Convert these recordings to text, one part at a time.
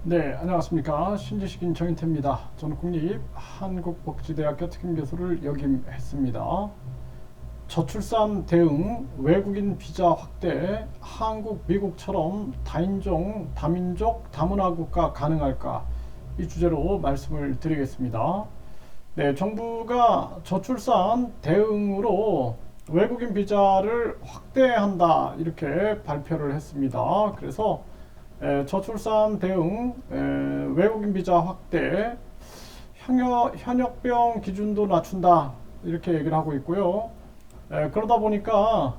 네, 안녕하십니까. 신지식인 정인태입니다. 저는 국립한국복지대학교 특임교수를 역임했습니다. 저출산 대응, 외국인 비자 확대, 한국, 미국처럼 다인종, 다민족, 다문화 국가 가능할까? 이 주제로 말씀을 드리겠습니다. 네, 정부가 저출산 대응으로 외국인 비자를 확대한다 이렇게 발표를 했습니다. 그래서 저출산 대응, 외국인 비자 확대, 현역병 기준도 낮춘다 이렇게 얘기를 하고 있고요. 그러다 보니까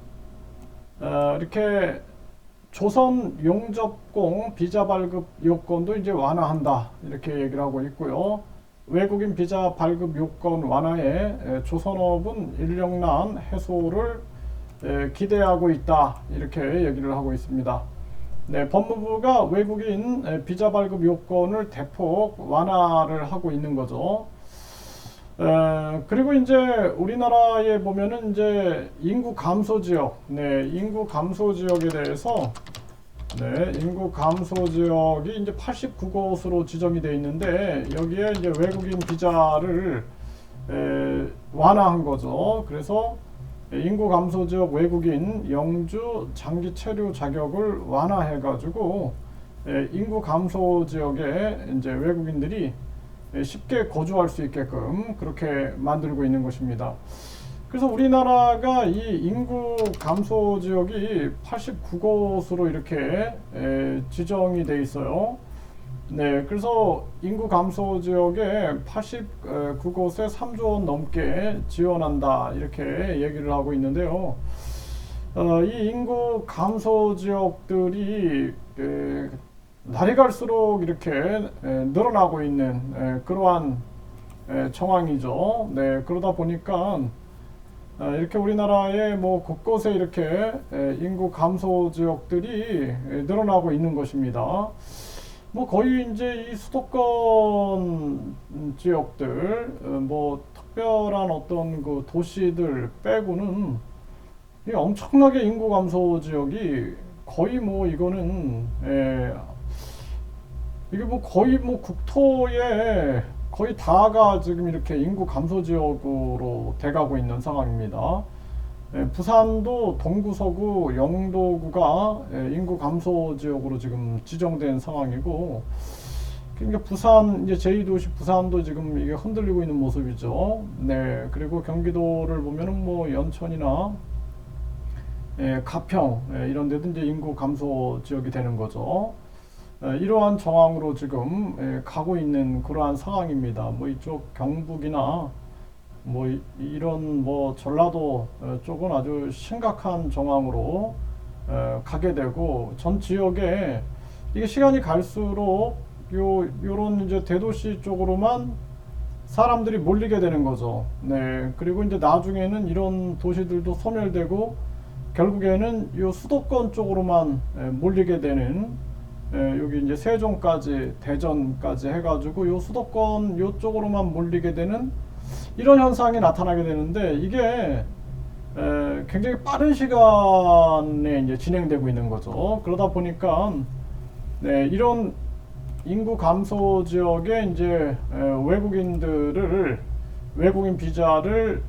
이렇게 조선 용접공 비자 발급 요건도 이제 완화한다 이렇게 얘기를 하고 있고요. 외국인 비자 발급 요건 완화에 조선업은 인력난 해소를 기대하고 있다 이렇게 얘기를 하고 있습니다. 네, 법무부가 외국인 비자 발급 요건을 대폭 완화를 하고 있는 거죠. 그리고 이제 우리나라에 보면은 이제 인구 감소 지역, 네, 인구 감소 지역에 대해서 네, 인구 감소 지역이 이제 89곳으로 지정이 되어 있는데 여기에 이제 외국인 비자를 완화한 거죠. 그래서 인구 감소 지역 외국인 영주 장기 체류 자격을 완화해 가지고 인구 감소 지역에 이제 외국인들이 쉽게 거주할 수 있게끔 그렇게 만들고 있는 것입니다. 그래서 우리나라가 이 인구 감소 지역이 89곳으로 이렇게 지정이 돼 있어요. 네, 그래서 인구 감소 지역에 89곳에 3조 원 넘게 지원한다 이렇게 얘기를 하고 있는데요. 이 인구 감소 지역들이 날이 갈수록 이렇게 늘어나고 있는 그러한 정황이죠. 네, 그러다 보니까 이렇게 우리나라의 뭐 곳곳에 이렇게 인구 감소 지역들이 늘어나고 있는 것입니다. 뭐 거의 이제 이 수도권 지역들 뭐 특별한 어떤 그 도시들 빼고는 이 엄청나게 인구 감소 지역이 거의 뭐 이거는 이게 뭐 거의 뭐 국토의 거의 다가 지금 이렇게 인구 감소 지역으로 돼가고 있는 상황입니다. 부산도 동구, 서구, 영도구가 인구 감소 지역으로 지금 지정된 상황이고, 그러니까 부산 이제 제2도시 부산도 지금 이게 흔들리고 있는 모습이죠. 네, 그리고 경기도를 보면은 뭐 연천이나 가평 이런 데도 이제 인구 감소 지역이 되는 거죠. 이러한 정황으로 지금 가고 있는 그러한 상황입니다. 뭐 이쪽 경북이나 뭐 이런 뭐 전라도 쪽은 아주 심각한 정황으로 가게 되고 전 지역에 이게 시간이 갈수록 요런 이제 대도시 쪽으로만 사람들이 몰리게 되는 거죠. 네. 그리고 이제 나중에는 이런 도시들도 소멸되고 결국에는 요 수도권 쪽으로만 몰리게 되는 여기 이제 세종까지 대전까지 해가지고 요 수도권 요쪽으로만 몰리게 되는 이런 현상이 나타나게 되는데 이게 굉장히 빠른 시간에 이제 진행되고 있는 거죠. 그러다 보니까 네, 이런 인구 감소 지역에 이제 외국인 비자를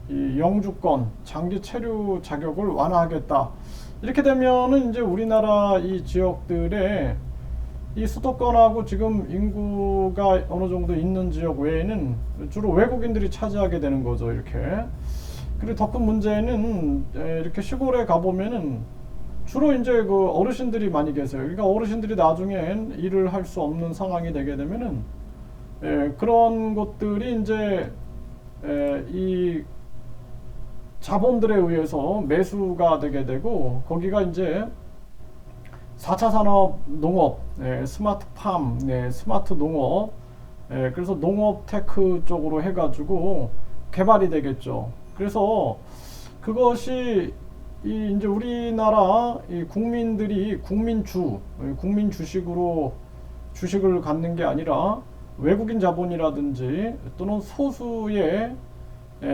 이 영주권 장기 체류 자격을 완화하겠다. 이렇게 되면은 이제 우리나라 이 지역들의 이 수도권하고 지금 인구가 어느 정도 있는 지역 외에는 주로 외국인들이 차지하게 되는 거죠, 이렇게. 그리고 더 큰 문제는 이렇게 시골에 가보면은 주로 이제 그 어르신들이 많이 계세요. 그러니까 어르신들이 나중엔 일을 할 수 없는 상황이 되게 되면은 그런 것들이 이제 이 자본들에 의해서 매수가 되게 되고 거기가 이제 4차 산업 농업, 스마트팜, 스마트 농업, 그래서 농업 테크 쪽으로 해가지고 개발이 되겠죠. 그래서 그것이 이 이제 우리나라 이 국민들이 국민 주식으로 주식을 갖는 게 아니라 외국인 자본이라든지 또는 소수의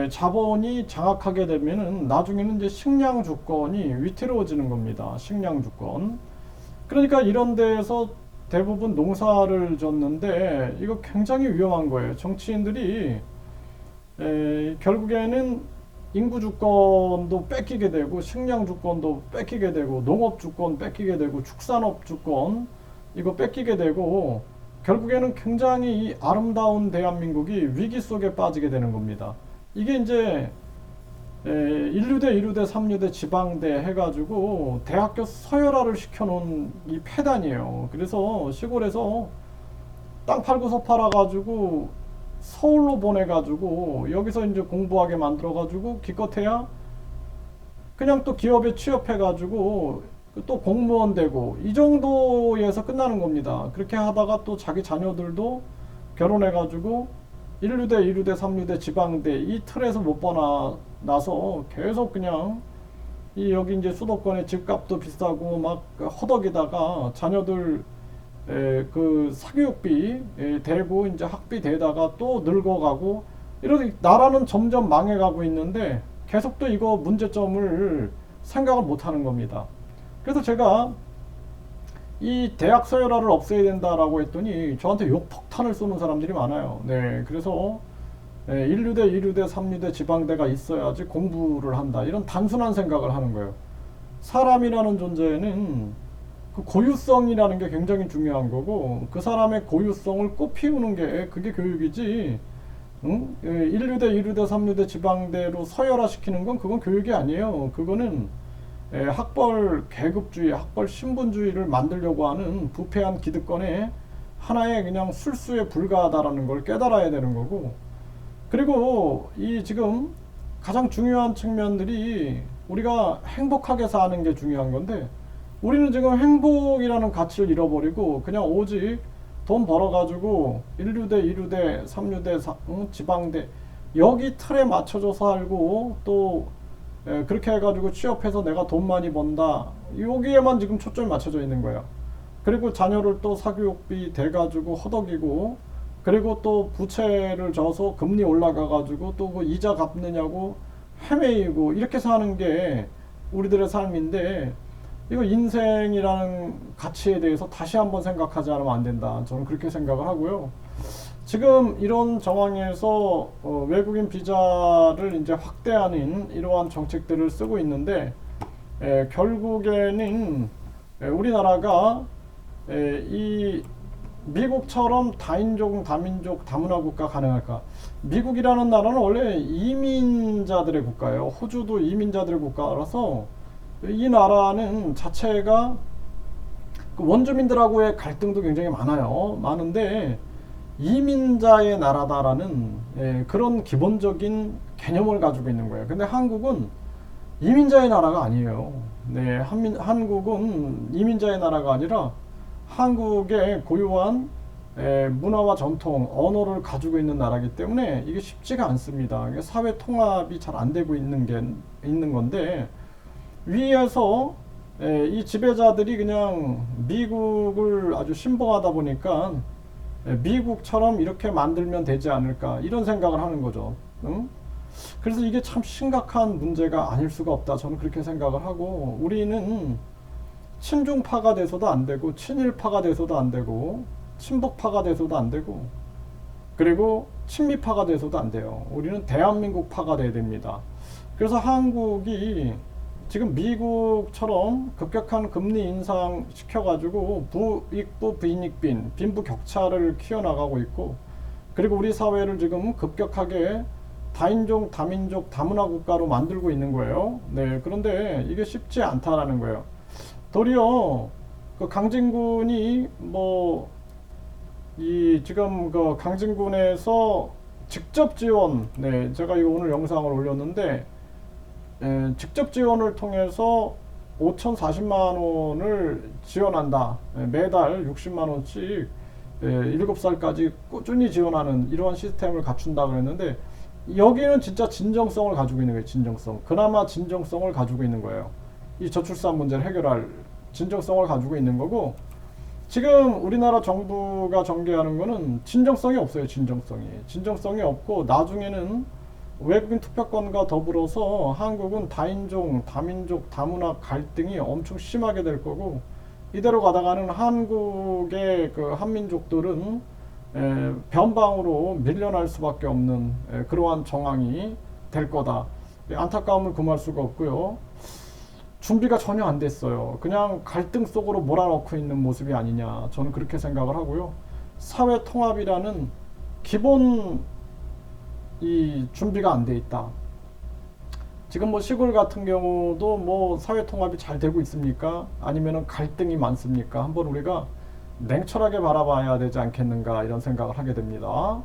자본이 장악하게 되면은 나중에는 이제 식량 주권이 위태로워지는 겁니다. 식량 주권. 그러니까 이런 데에서 대부분 농사를 졌는데 이거 굉장히 위험한 거예요. 정치인들이 결국에는 인구 주권도 뺏기게 되고 식량 주권도 뺏기게 되고 농업 주권 뺏기게 되고 축산업 주권 이거 뺏기게 되고 결국에는 굉장히 이 아름다운 대한민국이 위기 속에 빠지게 되는 겁니다. 이게 이제 1류대, 2류대, 3류대, 지방대 해가지고 대학교 서열화를 시켜놓은 이 폐단이에요. 그래서 시골에서 땅 팔고서 팔아가지고 서울로 보내가지고 여기서 이제 공부하게 만들어가지고 기껏해야 그냥 또 기업에 취업해가지고 또 공무원 되고 이 정도에서 끝나는 겁니다. 그렇게 하다가 또 자기 자녀들도 결혼해가지고 1류대, 2류대, 3류대, 지방대 이 틀에서 못 벗어나서 계속 그냥 이 여기 이제 수도권에 집값도 비싸고 막 허덕이다가 자녀들 그 사교육비 대고 이제 학비 대다가 또 늙어가고 이런 나라는 점점 망해가고 있는데 계속 또 이거 문제점을 생각을 못 하는 겁니다. 그래서 제가 이 대학 서열화를 없애야 된다라고 했더니 저한테 욕폭탄을 쏘는 사람들이 많아요. 네, 그래서 1류대, 2류대, 3류대, 지방대가 있어야지 공부를 한다. 이런 단순한 생각을 하는 거예요. 사람이라는 존재는 그 고유성이라는 게 굉장히 중요한 거고 그 사람의 고유성을 꽃피우는 게 그게 교육이지. 응? 1류대, 2류대, 3류대, 지방대로 서열화시키는 건 그건 교육이 아니에요. 그거는 학벌 계급주의, 학벌 신분주의를 만들려고 하는 부패한 기득권의 하나의 그냥 술수에 불과하다라는 걸 깨달아야 되는 거고 그리고 이 지금 가장 중요한 측면들이 우리가 행복하게 사는 게 중요한 건데 우리는 지금 행복이라는 가치를 잃어버리고 그냥 오직 돈 벌어가지고 1류대, 2류대, 3류대, 지방대 여기 틀에 맞춰져 살고 또 그렇게 해가지고 취업해서 내가 돈 많이 번다 여기에만 지금 초점이 맞춰져 있는 거예요. 그리고 자녀를 또 사교육비 대가지고 허덕이고 그리고 또 부채를 져서 금리 올라가가지고 또 그 이자 갚느냐고 헤매이고 이렇게 사는 게 우리들의 삶인데 이거 인생이라는 가치에 대해서 다시 한번 생각하지 않으면 안 된다. 저는 그렇게 생각을 하고요. 지금 이런 정황에서 외국인 비자를 이제 확대하는 이러한 정책들을 쓰고 있는데 결국에는 우리나라가 이 미국처럼 다인종, 다민족, 다문화 국가 가능할까? 미국이라는 나라는 원래 이민자들의 국가예요. 호주도 이민자들의 국가라서 이 나라는 자체가 그 원주민들하고의 갈등도 굉장히 많아요. 많은데 이민자의 나라다라는 그런 기본적인 개념을 가지고 있는 거예요. 근데 한국은 이민자의 나라가 아니에요. 네, 한국은 이민자의 나라가 아니라 한국의 고유한 문화와 전통, 언어를 가지고 있는 나라이기 때문에 이게 쉽지가 않습니다. 사회 통합이 잘 안 되고 있는 건데 위에서 이 지배자들이 그냥 미국을 아주 신봉하다 보니까 미국처럼 이렇게 만들면 되지 않을까 이런 생각을 하는 거죠. 응? 그래서 이게 참 심각한 문제가 아닐 수가 없다. 저는 그렇게 생각을 하고 우리는 친중파가 돼서도 안 되고 친일파가 돼서도 안 되고 친북파가 돼서도 안 되고 그리고 친미파가 돼서도 안 돼요. 우리는 대한민국파가 돼야 됩니다. 그래서 한국이 지금 미국처럼 급격한 금리 인상 시켜가지고 부익부 빈익빈 빈부 격차를 키워나가고 있고 그리고 우리 사회를 지금 급격하게 다인종 다민족 다문화 국가로 만들고 있는 거예요. 네, 그런데 이게 쉽지 않다라는 거예요. 도리어 그 강진군이 지금 그 강진군에서 직접 지원, 네, 제가 이거 오늘 영상을 올렸는데 직접 지원을 통해서 5,040만 원을 지원한다. 매달 60만 원씩 7살까지 꾸준히 지원하는 이러한 시스템을 갖춘다 그랬는데 여기는 진짜 진정성을 가지고 있는 거예요. 진정성. 그나마 진정성을 가지고 있는 거예요. 이 저출산 문제를 해결할 진정성을 가지고 있는 거고 지금 우리나라 정부가 전개하는 거는 진정성이 없어요. 진정성이 없고 나중에는 외국인 투표권과 더불어서 한국은 다인종, 다민족, 다문화 갈등이 엄청 심하게 될 거고 이대로 가다가는 한국의 그 한민족들은 변방으로 밀려날 수밖에 없는 그러한 정황이 될 거다. 안타까움을 금할 수가 없고요. 준비가 전혀 안 됐어요. 그냥 갈등 속으로 몰아넣고 있는 모습이 아니냐. 저는 그렇게 생각을 하고요. 사회 통합이라는 기본 이 준비가 안 돼 있다. 지금 뭐 시골 같은 경우도 뭐 사회 통합이 잘 되고 있습니까? 아니면은 갈등이 많습니까? 한번 우리가 냉철하게 바라봐야 되지 않겠는가 이런 생각을 하게 됩니다.